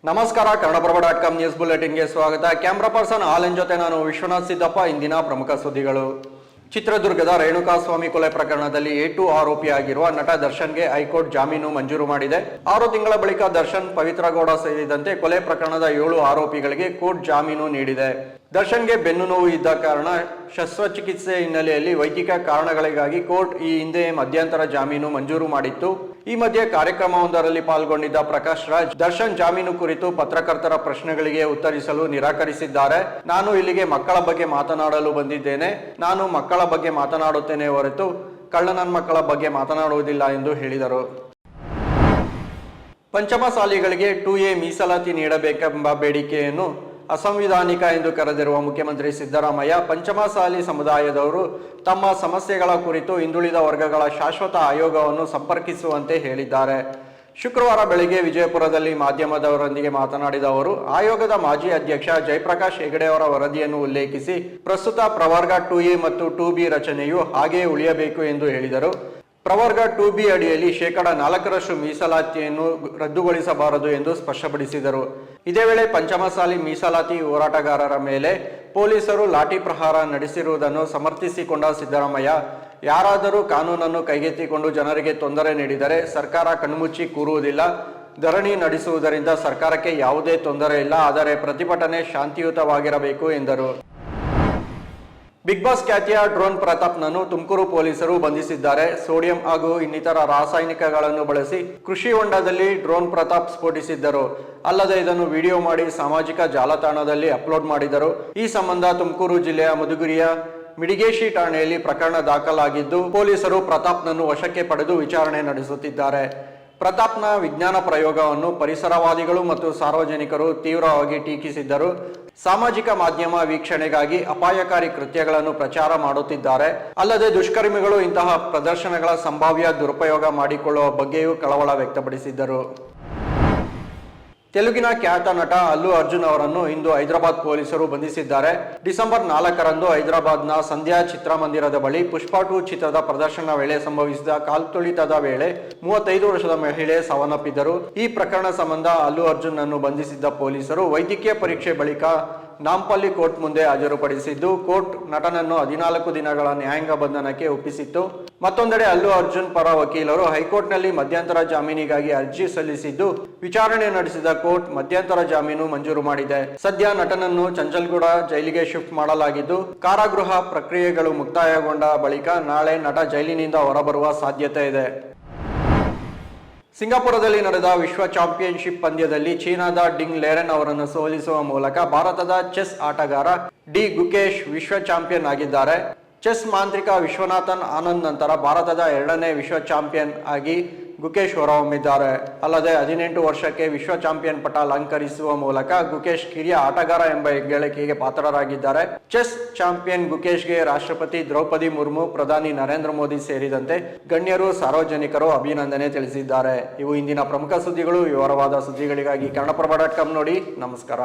ನಮಸ್ಕಾರ. ಕನ್ನಡಪ್ರಭ.com ನ್ಯೂಸ್ ಬುಲೆಟಿನ್ಗೆ ಸ್ವಾಗತ. Camera person Alan ಜೊತೆ ನಾನು ವಿಶ್ವನಾಥ್ ಸಿದ್ದಪ್ಪ. ಇಂದಿನ ಪ್ರಮುಖ ಸುದ್ದಿಗಳು. ಚಿತ್ರದುರ್ಗದ ರೇಣುಕಾಸ್ವಾಮಿ ಕೊಲೆ ಪ್ರಕರಣದಲ್ಲಿ A2 ಆರೋಪಿಯಾಗಿರುವ ನಟ ದರ್ಶನ್ಗೆ ಹೈಕೋರ್ಟ್ ಜಾಮೀನು ಮಂಜೂರು ಮಾಡಿದೆ. 6 ತಿಂಗಳ ಬಳಿಕ ದರ್ಶನ್, ಪವಿತ್ರ ಗೌಡ ಸೇರಿದಂತೆ ಕೊಲೆ ಪ್ರಕರಣದ 7 ಆರೋಪಿಗಳಿಗೆ ಕೋರ್ಟ್ ಜಾಮೀನು ನೀಡಿದೆ. ದರ್ಶನ್ಗೆ ಬೆನ್ನು ನೋವು ಇದ್ದ ಕಾರಣ ಶಸ್ತ್ರಚಿಕಿತ್ಸೆ ಹಿನ್ನೆಲೆಯಲ್ಲಿ ವೈದ್ಯಕೀಯ ಕಾರಣಗಳಿಗಾಗಿ ಕೋರ್ಟ್ ಈ ಹಿಂದೆ ಮಧ್ಯಂತರ ಜಾಮೀನು ಮಂಜೂರು ಮಾಡಿತ್ತು. ಈ ಮಧ್ಯೆ ಕಾರ್ಯಕ್ರಮವೊಂದರಲ್ಲಿ ಪಾಲ್ಗೊಂಡಿದ್ದ ಪ್ರಕಾಶ್ ರಾಜ್ ದರ್ಶನ್ ಜಾಮೀನು ಕುರಿತು ಪತ್ರಕರ್ತರ ಪ್ರಶ್ನೆಗಳಿಗೆ ಉತ್ತರಿಸಲು ನಿರಾಕರಿಸಿದ್ದಾರೆ. ನಾನು ಇಲ್ಲಿಗೆ ಮಕ್ಕಳ ಬಗ್ಗೆ ಮಾತನಾಡಲು ಬಂದಿದ್ದೇನೆ. ನಾನು ಮಕ್ಕಳ ಬಗ್ಗೆ ಮಾತನಾಡುತ್ತೇನೆ ಹೊರತು ಕಳ್ಳನ ಮಕ್ಕಳ ಬಗ್ಗೆ ಮಾತನಾಡುವುದಿಲ್ಲ ಎಂದು ಹೇಳಿದರು. ಪಂಚಮಸಾಲಿಗಳಿಗೆ 2A ಮೀಸಲಾತಿ ನೀಡಬೇಕೆಂಬ ಬೇಡಿಕೆಯನ್ನು ಅಸಂವಿಧಾನಿಕ ಎಂದು ಕರೆದಿರುವ ಮುಖ್ಯಮಂತ್ರಿ ಸಿದ್ದರಾಮಯ್ಯ, ಪಂಚಮಸಾಲಿ ಸಮುದಾಯದವರು ತಮ್ಮ ಸಮಸ್ಯೆಗಳ ಕುರಿತು ಹಿಂದುಳಿದ ವರ್ಗಗಳ ಶಾಶ್ವತ ಆಯೋಗವನ್ನು ಸಂಪರ್ಕಿಸುವಂತೆ ಹೇಳಿದ್ದಾರೆ. ಶುಕ್ರವಾರ ಬೆಳಗ್ಗೆ ವಿಜಯಪುರದಲ್ಲಿ ಮಾಧ್ಯಮದವರೊಂದಿಗೆ ಮಾತನಾಡಿದ ಅವರು, ಆಯೋಗದ ಮಾಜಿ ಅಧ್ಯಕ್ಷ ಜಯಪ್ರಕಾಶ್ ಹೆಗಡೆ ಅವರ ವರದಿಯನ್ನು ಉಲ್ಲೇಖಿಸಿ ಪ್ರಸ್ತುತ ಪ್ರವರ್ಗ 2A ಮತ್ತು 2B ರಚನೆಯು ಹಾಗೆಯೇ ಉಳಿಯಬೇಕು ಎಂದು ಹೇಳಿದರು. ಪ್ರವರ್ಗ 2B ಅಡಿಯಲ್ಲಿ 4% ಮೀಸಲಾತಿಯನ್ನು ರದ್ದುಗೊಳಿಸಬಾರದು ಎಂದು ಸ್ಪಷ್ಟಪಡಿಸಿದರು. ಇದೇ ವೇಳೆ ಪಂಚಮಸಾಲಿ ಮೀಸಲಾತಿ ಹೋರಾಟಗಾರರ ಮೇಲೆ ಪೊಲೀಸರು ಲಾಠಿ ಪ್ರಹಾರ ನಡೆಸಿರುವುದನ್ನು ಸಮರ್ಥಿಸಿಕೊಂಡ ಸಿದ್ದರಾಮಯ್ಯ, ಯಾರಾದರೂ ಕಾನೂನನ್ನು ಕೈಗೆತ್ತಿಕೊಂಡು ಜನರಿಗೆ ತೊಂದರೆ ನೀಡಿದರೆ ಸರ್ಕಾರ ಕಣ್ಮುಚ್ಚಿ ಕೂರುವುದಿಲ್ಲ. ಧರಣಿ ನಡೆಸುವುದರಿಂದ ಸರ್ಕಾರಕ್ಕೆ ಯಾವುದೇ ತೊಂದರೆ ಇಲ್ಲ, ಆದರೆ ಪ್ರತಿಭಟನೆ ಶಾಂತಿಯುತವಾಗಿರಬೇಕು ಎಂದರು. ಬಿಗ್ ಬಾಸ್ ಖ್ಯಾತಿಯ ಡ್ರೋನ್ ಪ್ರತಾಪ್ನನ್ನು ತುಮಕೂರು ಪೊಲೀಸರು ಬಂಧಿಸಿದ್ದಾರೆ. ಸೋಡಿಯಂ ಹಾಗೂ ಇನ್ನಿತರ ರಾಸಾಯನಿಕಗಳನ್ನು ಬಳಸಿ ಕೃಷಿ ಹೊಂಡದಲ್ಲಿ ಡ್ರೋನ್ ಪ್ರತಾಪ್ ಸ್ಫೋಟಿಸಿದ್ದರು. ಅಲ್ಲದೆ ಇದನ್ನು ವಿಡಿಯೋ ಮಾಡಿ ಸಾಮಾಜಿಕ ಜಾಲತಾಣದಲ್ಲಿ ಅಪ್ಲೋಡ್ ಮಾಡಿದರು. ಈ ಸಂಬಂಧ ತುಮಕೂರು ಜಿಲ್ಲೆಯ ಮಧುಗಿರಿಯ ಮಿಡಿಗೇಶಿ ಠಾಣೆಯಲ್ಲಿ ಪ್ರಕರಣ ದಾಖಲಾಗಿದ್ದು, ಪೊಲೀಸರು ಪ್ರತಾಪ್ನನ್ನು ವಶಕ್ಕೆ ಪಡೆದು ವಿಚಾರಣೆ ನಡೆಸುತ್ತಿದ್ದಾರೆ. ಪ್ರತಾಪ್ನ ವಿಜ್ಞಾನ ಪ್ರಯೋಗವನ್ನು ಪರಿಸರವಾದಿಗಳು ಮತ್ತು ಸಾರ್ವಜನಿಕರು ತೀವ್ರವಾಗಿ ಟೀಕಿಸಿದ್ದರು. ಸಾಮಾಜಿಕ ಮಾಧ್ಯಮ ವೀಕ್ಷಣೆಗಾಗಿ ಅಪಾಯಕಾರಿ ಕೃತ್ಯಗಳನ್ನು ಪ್ರಚಾರ ಮಾಡುತ್ತಿದ್ದಾರೆ. ಅಲ್ಲದೆ ದುಷ್ಕರ್ಮಿಗಳು ಇಂತಹ ಪ್ರದರ್ಶನಗಳ ಸಂಭಾವ್ಯ ದುರುಪಯೋಗ ಮಾಡಿಕೊಳ್ಳುವ ಬಗ್ಗೆಯೂ ಕಳವಳ ವ್ಯಕ್ತಪಡಿಸಿದ್ದರು. ತೆಲುಗಿನ ಖ್ಯಾತ ನಟ ಅಲ್ಲು ಅರ್ಜುನ್ ಅವರನ್ನು ಇಂದು ಹೈದರಾಬಾದ್ ಪೊಲೀಸರು ಬಂಧಿಸಿದ್ದಾರೆ. ಡಿಸೆಂಬರ್ 4ರಂದು ಹೈದರಾಬಾದ್ನ ಸಂಧ್ಯಾ ಚಿತ್ರಮಂದಿರದ ಬಳಿ ಪುಷ್ಪ 2 ಚಿತ್ರದ ಪ್ರದರ್ಶನ ವೇಳೆ ಸಂಭವಿಸಿದ ಕಾಲ್ತುಳಿತದ ವೇಳೆ 35 ವರ್ಷದ ಮಹಿಳೆ ಸಾವನ್ನಪ್ಪಿದ್ದರು. ಈ ಪ್ರಕರಣ ಸಂಬಂಧ ಅಲ್ಲು ಅರ್ಜುನ್ ಅನ್ನು ಬಂಧಿಸಿದ್ದ ಪೊಲೀಸರು ವೈದ್ಯಕೀಯ ಪರೀಕ್ಷೆ ಬಳಿಕ ನಾಂಪಲ್ಲಿ ಕೋರ್ಟ್ ಮುಂದೆ ಹಾಜರುಪಡಿಸಿದ್ದು, ಕೋರ್ಟ್ ನಟನನ್ನು 14 ದಿನಗಳ ನ್ಯಾಯಾಂಗ ಬಂಧನಕ್ಕೆ ಒಪ್ಪಿಸಿತ್ತು. ಮತ್ತೊಂದೆಡೆ ಅಲ್ಲು ಅರ್ಜುನ್ ಪರ ವಕೀಲರು ಹೈಕೋರ್ಟ್ನಲ್ಲಿ ಮಧ್ಯಂತರ ಜಾಮೀನಿಗಾಗಿ ಅರ್ಜಿ ಸಲ್ಲಿಸಿದ್ದು, ವಿಚಾರಣೆ ನಡೆಸಿದ ಕೋರ್ಟ್ ಮಧ್ಯಂತರ ಜಾಮೀನು ಮಂಜೂರು ಮಾಡಿದೆ. ಸದ್ಯ ನಟನನ್ನು ಚಂಚಲ್ಗೂಡ ಜೈಲಿಗೆ ಶಿಫ್ಟ್ ಮಾಡಲಾಗಿದ್ದು, ಕಾರಾಗೃಹ ಪ್ರಕ್ರಿಯೆಗಳು ಮುಕ್ತಾಯಗೊಂಡ ಬಳಿಕ ನಾಳೆ ನಟ ಜೈಲಿನಿಂದ ಹೊರಬರುವ ಸಾಧ್ಯತೆ ಇದೆ. ಸಿಂಗಾಪುರದಲ್ಲಿ ನಡೆದ ವಿಶ್ವ ಚಾಂಪಿಯನ್ಶಿಪ್ ಪಂದ್ಯದಲ್ಲಿ ಚೀನಾದ ಡಿಂಗ್ ಲೆರೆನ್ ಅವರನ್ನು ಸೋಲಿಸುವ ಮೂಲಕ ಭಾರತದ ಚೆಸ್ ಆಟಗಾರ ಡಿ ಗುಕೇಶ್ ವಿಶ್ವ ಚಾಂಪಿಯನ್ ಆಗಿದ್ದಾರೆ. ಚೆಸ್ ಮಾಂತ್ರಿಕ ವಿಶ್ವನಾಥನ್ ಆನಂದ್ ನಂತರ ಭಾರತದ 2ನೇ ವಿಶ್ವ ಚಾಂಪಿಯನ್ ಆಗಿ ಗುಕೇಶ್ ಹೊರಹೊಮ್ಮಿದ್ದಾರೆ. ಅಲ್ಲದೆ 18 ವರ್ಷಕ್ಕೆ ವಿಶ್ವ ಚಾಂಪಿಯನ್ ಪಟ್ಟ ಅಲಂಕರಿಸುವ ಮೂಲಕ ಗುಕೇಶ್ ಕಿರಿಯ ಆಟಗಾರ ಎಂಬ ಹೆಗ್ಗಳಿಕೆಗೆ ಪಾತ್ರರಾಗಿದ್ದಾರೆ. ಚೆಸ್ ಚಾಂಪಿಯನ್ ಗುಕೇಶ್ಗೆ ರಾಷ್ಟ್ರಪತಿ ದ್ರೌಪದಿ ಮುರ್ಮು, ಪ್ರಧಾನಿ ನರೇಂದ್ರ ಮೋದಿ ಸೇರಿದಂತೆ ಗಣ್ಯರು, ಸಾರ್ವಜನಿಕರು ಅಭಿನಂದನೆ ತಿಳಿಸಿದ್ದಾರೆ. ಇವು ಇಂದಿನ ಪ್ರಮುಖ ಸುದ್ದಿಗಳು. ವಿವರವಾದ ಸುದ್ದಿಗಳಿಗಾಗಿ ಕನ್ನಡಪ್ರಭ.com ನೋಡಿ. ನಮಸ್ಕಾರ.